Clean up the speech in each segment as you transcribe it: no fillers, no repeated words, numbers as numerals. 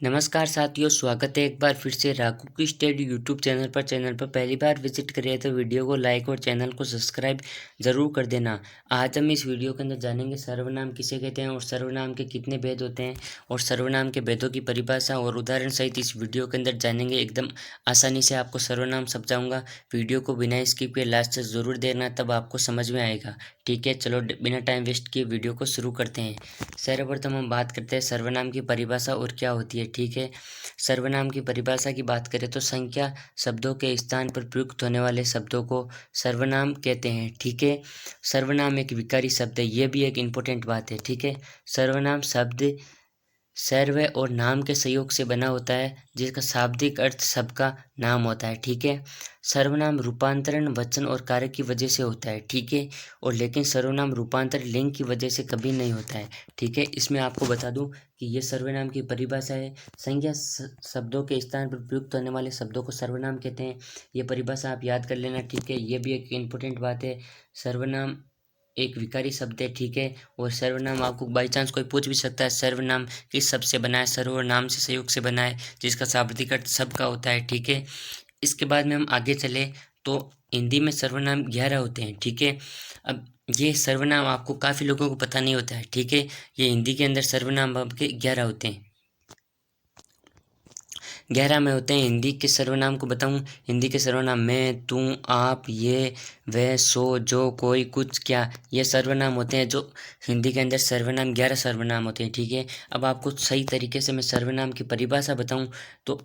नमस्कार साथियों, स्वागत है एक बार फिर से राघू की स्टडी यूट्यूब चैनल पर पहली बार विजिट करें तो वीडियो को लाइक और चैनल को सब्सक्राइब ज़रूर कर देना। आज हम इस वीडियो के अंदर जानेंगे सर्वनाम किसे कहते हैं और सर्वनाम के कितने भेद होते हैं और सर्वनाम के भेदों की परिभाषा और उदाहरण सहित इस वीडियो के अंदर जानेंगे। एकदम आसानी से आपको सर्वनाम समझाऊंगा। वीडियो को बिना स्किप के लास्ट तक ज़रूर देखना, तब आपको समझ में आएगा। ठीक है, चलो बिना टाइम वेस्ट किए वीडियो को शुरू करते हैं। सर्वप्रथम हम बात करते हैं सर्वनाम की परिभाषा और क्या होती है। ठीक है, सर्वनाम की परिभाषा की बात करें तो संख्या शब्दों के स्थान पर प्रयुक्त होने वाले शब्दों को सर्वनाम कहते हैं। ठीक है, सर्वनाम एक विकारी शब्द है, ये भी एक इम्पोर्टेंट बात है। ठीक है, सर्वनाम शब्द सर्व और नाम के संयोग से बना होता है, जिसका शाब्दिक अर्थ सबका नाम होता है। ठीक है, सर्वनाम रूपांतरण वचन और कार्य की वजह से होता है। ठीक है, और लेकिन सर्वनाम रूपांतरण लिंग की वजह से कभी नहीं होता है। ठीक है, इसमें आपको बता दूं कि ये सर्वनाम की परिभाषा है। संज्ञा शब्दों के स्थान पर प्रयुक्त होने वाले शब्दों को सर्वनाम कहते हैं। ये परिभाषा आप याद कर लेना। ठीक है, ये भी एक इम्पोर्टेंट बात है। सर्वनाम एक विकारी शब्द है। ठीक है, और सर्वनाम आपको बाई चांस कोई पूछ भी सकता है सर्वनाम किस शब्द से बना है, सर्वनाम से संयोग से बना है, जिसका शाब्दिक अर्थ सबका होता है। ठीक है, इसके बाद में हम आगे चले तो हिंदी में सर्वनाम 11 होते हैं। ठीक है, अब ये सर्वनाम आपको काफ़ी लोगों को पता नहीं होता है। ठीक है, ये हिंदी के अंदर सर्वनाम आपके 11 होते हैं। 11 में होते हैं। हिंदी के सर्वनाम को बताऊं, हिंदी के सर्वनाम मैं, तू, आप, ये, वह, सो, जो, कोई, कुछ, क्या, ये सर्वनाम होते हैं। जो हिंदी के अंदर सर्वनाम 11 सर्वनाम होते हैं। ठीक है, अब आपको सही तरीके से मैं सर्वनाम की परिभाषा बताऊं तो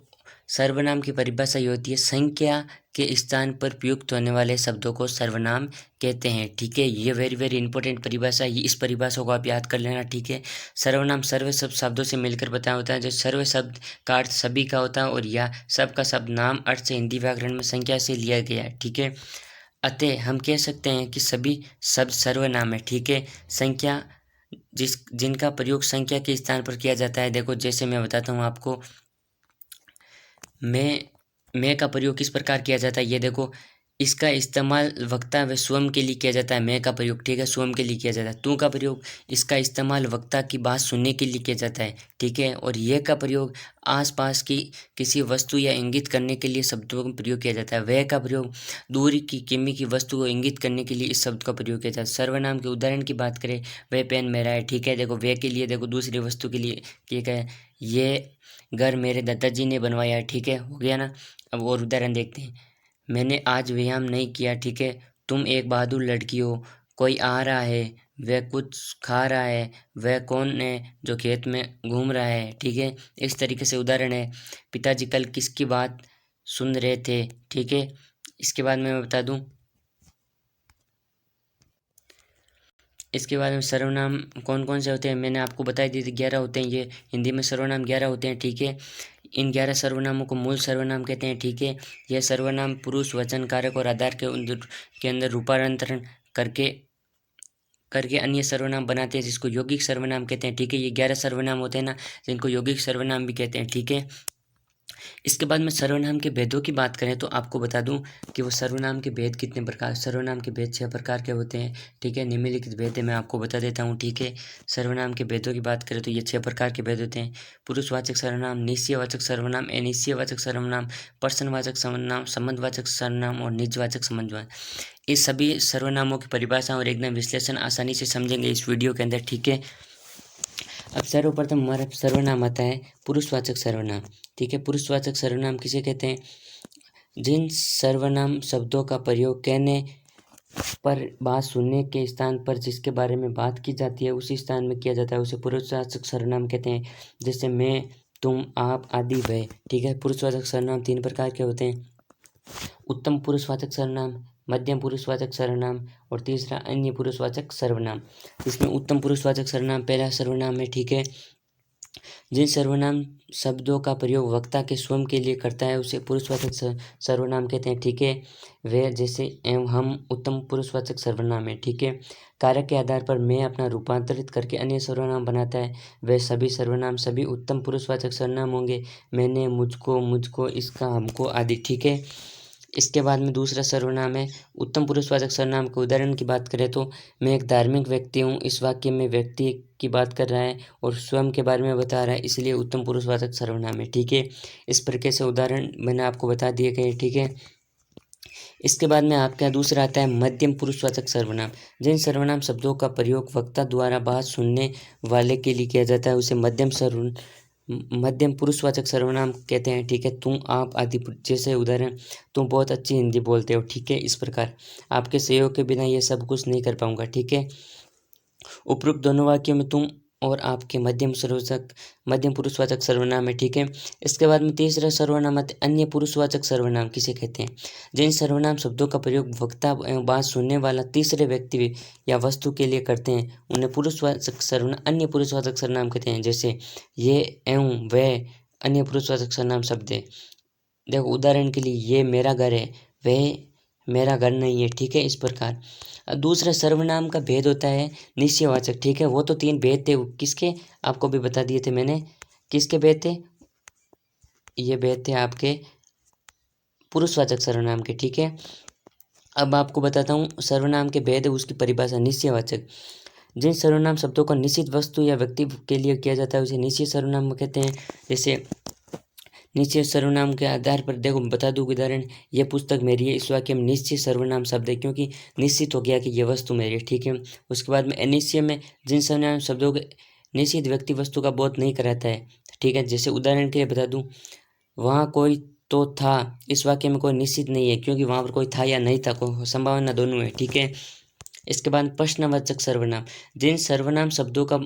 सर्वनाम की परिभाषा ये होती है, संख्या के स्थान पर प्रयुक्त होने वाले शब्दों को सर्वनाम कहते हैं। ठीक है, ये वेरी वेरी इंपॉर्टेंट परिभाषा है, इस परिभाषा को आप याद कर लेना। ठीक है, सर्वनाम सर्व सब शब्दों से मिलकर बताया होता है। जो सर्व शब्द का अर्थ सभी का होता है और या सब का शब्द नाम अर्थ से हिंदी व्याकरण में संख्या से लिया गया है। ठीक है, अतः हम कह सकते हैं कि सभी शब्द सर्वनाम है। ठीक है, संख्या जिनका प्रयोग संख्या के स्थान पर किया जाता है। देखो, जैसे मैं बताता हूँ आपको, मैं का प्रयोग किस प्रकार किया जाता है, ये देखो, इसका इस्तेमाल वक्ता व स्वयं के लिए किया जाता है। मैं का प्रयोग, ठीक है, स्वयं के लिए किया जाता है। तू का प्रयोग, इसका इस्तेमाल वक्ता की बात सुनने के लिए किया जाता है। ठीक है, और ये का प्रयोग आसपास की किसी वस्तु या इंगित करने के लिए शब्दों का प्रयोग किया जाता है। वह का प्रयोग दूरी की किमी की वस्तु को इंगित करने के लिए इस शब्द का प्रयोग किया जाता है। सर्वनाम के उदाहरण की बात करें, वह पेन मेरा है। ठीक है, देखो, वह के लिए देखो दूसरी वस्तु के लिए किया गया है। ये घर मेरे दादाजी ने बनवाया है। ठीक है, हो गया ना। अब और उदाहरण देखते हैं, मैंने आज व्यायाम नहीं किया। ठीक है, तुम एक बहादुर लड़की हो। कोई आ रहा है, वह कुछ खा रहा है। वह कौन है जो खेत में घूम रहा है। ठीक है, इस तरीके से उदाहरण है। पिताजी कल किसकी बात सुन रहे थे। ठीक है, इसके बाद मैं बता दूं, इसके बाद में सर्वनाम कौन कौन से होते हैं मैंने आपको बताई दी थी, 11 होते हैं। ये हिंदी में सर्वनाम 11 होते हैं। ठीक है, इन 11 सर्वनामों को मूल सर्वनाम कहते हैं। ठीक है, यह सर्वनाम पुरुष वचन कारक और आधार के अंदर रूपांतरण करके करके अन्य सर्वनाम बनाते हैं, जिसको यौगिक सर्वनाम कहते हैं। ठीक है, ये 11 सर्वनाम होते हैं ना, जिनको यौगिक सर्वनाम भी कहते हैं। ठीक है, इसके बाद में सर्वनाम के भेदों की बात करें तो आपको बता दूं कि वो सर्वनाम के भेद कितने प्रकार, सर्वनाम के भेद 6 प्रकार के होते हैं। ठीक है, निम्नलिखित भेद है, मैं आपको बता देता हूँ। ठीक है, सर्वनाम के भेदों की बात करें तो ये 6 प्रकार के भेद होते हैं। पुरुषवाचक सर्वनाम, निश्चयवाचक सर्वनाम, अनिश्चयवाचक सर्वनाम, प्रश्नवाचक सर्वनाम, संबंधवाचक सर्वनाम और निजवाचक संबंधवाचक। इस सभी सर्वनामों की परिभाषा और एकदम विश्लेषण आसानी से समझेंगे इस वीडियो के अंदर। ठीक है, अब सर्वप्रथम हमारा सर्वनाम आता है पुरुषवाचक सर्वनाम। ठीक है, पुरुषवाचक सर्वनाम किसे कहते हैं, जिन सर्वनाम शब्दों का प्रयोग कहने पर बात सुनने के स्थान पर जिसके बारे में बात की जाती है उसी स्थान में किया जाता है, उसे पुरुषवाचक सर्वनाम कहते हैं। जैसे मैं, तुम, आप आदि वह। ठीक है, पुरुषवाचक सर्वनाम 3 प्रकार के होते हैं, उत्तम पुरुषवाचक सर्वनाम, मध्यम पुरुषवाचक सर्वनाम और तीसरा अन्य पुरुषवाचक सर्वनाम। इसमें उत्तम पुरुषवाचक सर्वनाम पहला सर्वनाम है। ठीक है, जिन सर्वनाम शब्दों का प्रयोग वक्ता के स्वयं के लिए करता है उसे पुरुषवाचक सर्वनाम कहते हैं। ठीक है, वे जैसे एवं हम उत्तम पुरुषवाचक सर्वनाम है। ठीक है, कारक के आधार पर मैं अपना रूपांतरित करके अन्य सर्वनाम बनाता है, वे सभी सर्वनाम सभी उत्तम पुरुषवाचक सर्वनाम होंगे। मैंने, मुझको, मुझको, इसका, हमको आदि। ठीक है, इसके बाद में दूसरा सर्वनाम है उत्तम पुरुषवाचक सर्वनाम के उदाहरण की बात करें तो मैं एक धार्मिक व्यक्ति हूँ। इस वाक्य में व्यक्ति की बात कर रहा है और स्वयं के बारे में बता रहा है, इसलिए उत्तम पुरुषवाचक सर्वनाम है। ठीक है, इस प्रकार से उदाहरण मैंने आपको बता दिए गए। ठीक है, इसके बाद में आपके यहाँ दूसरा आता है मध्यम पुरुषवाचक सर्वनाम। जिन सर्वनाम शब्दों का प्रयोग वक्ता द्वारा बात सुनने वाले के लिए किया जाता है उसे मध्यम पुरुषवाचक सर्वनाम कहते हैं। ठीक है, तुम, आप आदि। जैसे उदाहरण, तुम बहुत अच्छी हिंदी बोलते हो। ठीक है, इस प्रकार आपके सहयोग के बिना ये सब कुछ नहीं कर पाऊंगा। ठीक है, उपरोक्त दोनों वाक्यों में तुम और आपके मध्यम पुरुषवाचक सर्वनाम है। ठीक है, इसके बाद में तीसरा सर्वनाम अन्य पुरुषवाचक सर्वनाम किसे कहते हैं। जिन सर्वनाम शब्दों का प्रयोग वक्ता एवं बात सुनने वाला तीसरे व्यक्ति या वस्तु के लिए करते हैं उन्हें पुरुषवाचक सर्वनाम अन्य पुरुषवाचक सर्वनाम कहते हैं। जैसे ये एवं वह अन्य पुरुषवाचक सर्वनाम शब्द है। देखो उदाहरण के लिए, ये मेरा घर है, वह मेरा घर नहीं है। ठीक है, इस प्रकार दूसरा सर्वनाम का भेद होता है निश्चयवाचक। ठीक है, वो तो 3 भेद थे, किसके आपको भी बता दिए थे मैंने। किसके भेद थे? ये भेद थे आपके पुरुषवाचक सर्वनाम के। ठीक है, अब आपको बताता हूँ सर्वनाम के भेद है उसकी परिभाषा। निश्चयवाचक, जिन सर्वनाम शब्दों का निश्चित वस्तु या व्यक्ति के लिए किया जाता है उसे निश्चित सर्वनाम कहते हैं। जैसे निश्चित सर्वनाम के आधार पर देखो बता दूँ उदाहरण, ये पुस्तक मेरी है। इस वाक्य में निश्चित सर्वनाम शब्द है क्योंकि निश्चित हो गया कि ये वस्तु मेरी है। ठीक है, उसके बाद में अनिश्चय में जिन सर्वनाम शब्दों के निश्चित व्यक्ति वस्तु का बोध नहीं कराता है। ठीक है, जैसे उदाहरण के लिए बता दूँ, वहाँ कोई तो था। इस वाक्य में कोई निश्चित नहीं है क्योंकि वहाँ पर कोई था या नहीं था, कोई संभावना दोनों है। ठीक है, इसके बाद प्रश्नवाचक सर्वनाम, जिन सर्वनाम शब्दों का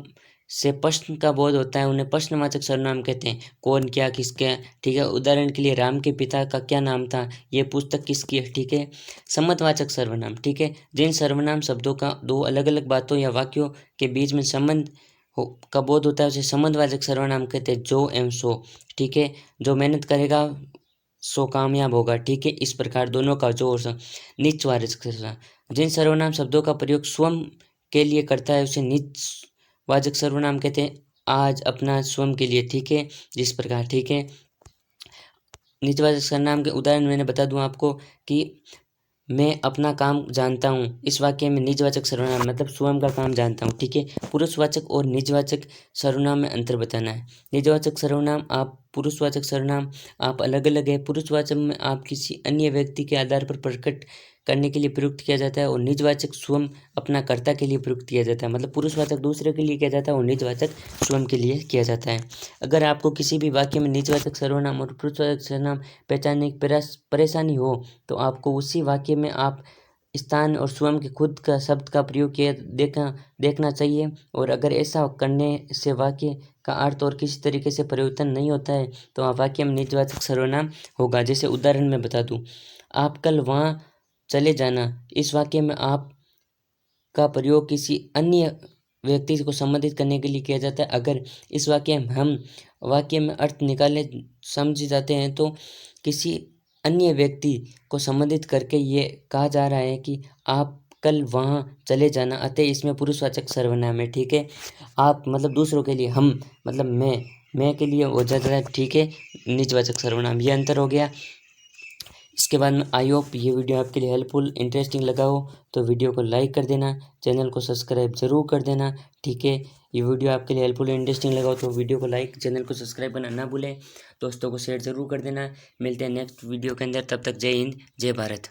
से प्रश्न का बोध होता है उन्हें प्रश्नवाचक सर्वनाम कहते हैं। कौन, क्या, किसके। ठीक है, उदाहरण के लिए, राम के पिता का क्या नाम था, ये पुस्तक किसकी है। ठीक है, संबंधवाचक सर्वनाम। ठीक है, जिन सर्वनाम शब्दों का 2 अलग अलग बातों या वाक्यों के बीच में संबंध का बोध होता है उसे संबंधवाचक सर्वनाम कहते हैं। जो एवं सो। ठीक है, जो मेहनत करेगा सो कामयाब होगा। ठीक है, इस प्रकार दोनों का जो और निश्चयवाचक सर्वनाम, जिन सर्वनाम शब्दों का प्रयोग स्वयं के लिए करता है उसे निश्चयवाचक सर्वनाम कहते हैं। आज, अपना, स्वयं के लिए। ठीक है, जिस प्रकार। ठीक है, निश्चयवाचक सर्वनाम के उदाहरण मैंने बता दूं आपको कि मैं अपना काम जानता हूँ। इस वाक्य में निजवाचक सर्वनाम मतलब स्वयं का काम जानता हूँ। ठीक है, पुरुषवाचक और निजवाचक सर्वनाम में अंतर बताना है। निजवाचक सर्वनाम आप पुरुषवाचक सर्वनाम आप अलग अलग है। पुरुषवाचक में आप किसी अन्य व्यक्ति के आधार पर प्रकट करने के लिए प्रयुक्त किया जाता है और निजवाचक स्वयं अपना कर्ता के लिए प्रयुक्त किया जाता है। मतलब पुरुषवाचक दूसरे के लिए किया जाता है और निजवाचक स्वयं के लिए किया जाता है। अगर आपको किसी भी वाक्य में निजवाचक सर्वनाम और पुरुषवाचक सर्वनाम पहचानने की परेशानी हो तो आपको उसी वाक्य में आप स्थान और स्वयं के खुद का शब्द का प्रयोग किया देखना चाहिए। और अगर ऐसा करने से वाक्य का अर्थ और किसी तरीके से परिवर्तन नहीं होता है तो आप वाक्य में निजवाचक सर्वनाम होगा। जैसे उदाहरण में बता दूं, आप कल वहाँ चले जाना। इस वाक्य में आप का प्रयोग किसी अन्य व्यक्ति को संबंधित करने के लिए किया जाता है। अगर इस वाक्य में हम वाक्य में अर्थ निकाले समझ जाते हैं तो किसी अन्य व्यक्ति को संबंधित करके ये कहा जा रहा है कि आप कल वहाँ चले जाना, अतः इसमें पुरुषवाचक सर्वनाम है। ठीक है, आप मतलब दूसरों के लिए, हम मतलब मैं के लिए हो जाता है। ठीक है, निजवाचक सर्वनाम। ये अंतर हो गया। इसके बाद में आई होप ये वीडियो आपके लिए हेल्पफुल इंटरेस्टिंग लगा हो तो वीडियो को लाइक कर देना, चैनल को सब्सक्राइब जरूर कर देना। ठीक है, ये वीडियो आपके लिए हेल्पफुल इंटरेस्टिंग लगा हो तो वीडियो को लाइक, चैनल को सब्सक्राइब करना ना भूलें, दोस्तों को शेयर जरूर कर देना। मिलते हैं नेक्स्ट वीडियो के अंदर, तब तक जय हिंद, जय भारत।